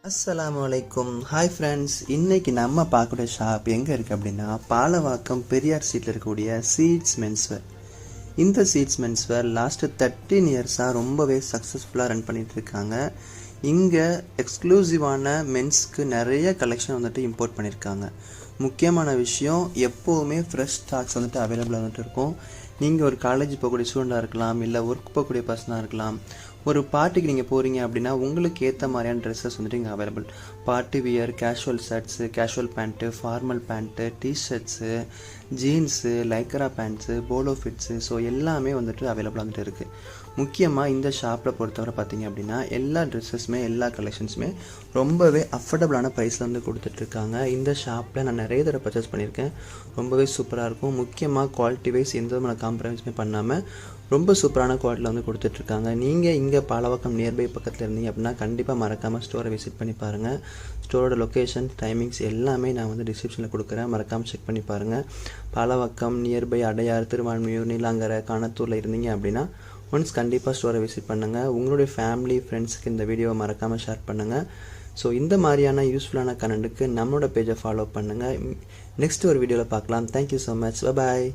அஸ்ஸலாமு அலைக்கும். Hi friends, இன்னைக்கு நம்ம பார்க்கக்கூடிய ஷாப் எங்கே இருக்குது அப்படின்னா பாலவாக்கம் பெரியார் ஸ்ட்ரீட்டில் இருக்கக்கூடிய சீட்ஸ் மென்ஸ்வேர். இந்த சீட்ஸ் மென்ஸ்வேர் லாஸ்ட்டு 13 இயர்ஸாக ரொம்பவே சக்ஸஸ்ஃபுல்லாக ரன் பண்ணிட்டு இருக்காங்க. இங்கே எக்ஸ்க்ளூசிவான மென்ஸ்க்கு நிறைய கலெக்ஷன் வந்துட்டு இம்போர்ட் பண்ணியிருக்காங்க. முக்கியமான விஷயம், எப்போவுமே ஃப்ரெஷ் ஸ்டாக்ஸ் வந்துட்டு அவைலபிளாக வந்துட்டு இருக்கும். நீங்கள் ஒரு காலேஜ் போகக்கூடிய ஸ்டூடெண்ட்டாக இருக்கலாம், இல்லை ஒர்க் போகக்கூடிய பர்சனாக இருக்கலாம். ஒரு பார்ட்டிக்கு நீங்கள் போகிறீங்க அப்படின்னா உங்களுக்கு ஏற்ற மாதிரியான ட்ரெஸ்ஸஸ் வந்துட்டு இங்கே available. Party wear, casual shirts, casual pant, formal pant, T-shirts, jeans, Lycra bands, polo fits, so எல்லாமே வந்துட்டு அவைலபிளாக வந்துட்டு இருக்குது. முக்கியமாக இந்த ஷாப்பில் பொறுத்தவரை பார்த்தீங்க அப்படின்னா எல்லா ட்ரெஸ்ஸஸுமே எல்லா கலெக்ஷன்ஸுமே ரொம்பவே அஃபோர்டபுளான ப்ரைஸில் வந்து கொடுத்துட்ருக்காங்க. இந்த ஷாப்பில் நான் நிறைய தடவை பர்ச்சேஸ் பண்ணியிருக்கேன். ரொம்பவே சூப்பராக இருக்கும். முக்கியமாக குவாலிட்டி வைஸ் எந்த விதமான காம்ப்ரமைஸுமே பண்ணாமல் ரொம்ப சூப்பரான குவாலிட்டியில் வந்து கொடுத்துட்ருக்காங்க. நீங்கள் இங்கே பாலவாக்கம் நியர்பை பக்கத்தில் இருந்தீங்க அப்படின்னா கண்டிப்பாக மறக்காமல் ஸ்டோரை விசிட் பண்ணி பாருங்கள். ஸ்டோரோட லொக்கேஷன், டைமிங்ஸ் எல்லாமே நான் வந்து டிஸ்கிரிப்ஷனில் கொடுக்குறேன், மறக்காமல் செக் பண்ணி பாருங்கள். பாலவாக்கம் நியர்பை அடையார், திருவான்மியூர், நீலாங்கரை, காணத்தூரில் இருந்தீங்க அப்படின்னா ஒன்ஸ் கண்டிப்பாக ஸ்டோரை விசிட் பண்ணுங்கள். உங்களுடைய ஃபேமிலி, ஃப்ரெண்ட்ஸுக்கு இந்த வீடியோவை மறக்காமல் ஷேர் பண்ணுங்கள். ஸோ இந்த மாதிரியான யூஸ்ஃபுல்லான கண்டென்ட்டுக்கு நம்மளோட பேஜை ஃபாலோ பண்ணுங்கள். நெக்ஸ்ட் ஒரு வீடியோவில் பார்க்கலாம். Thank you so much. பாய்.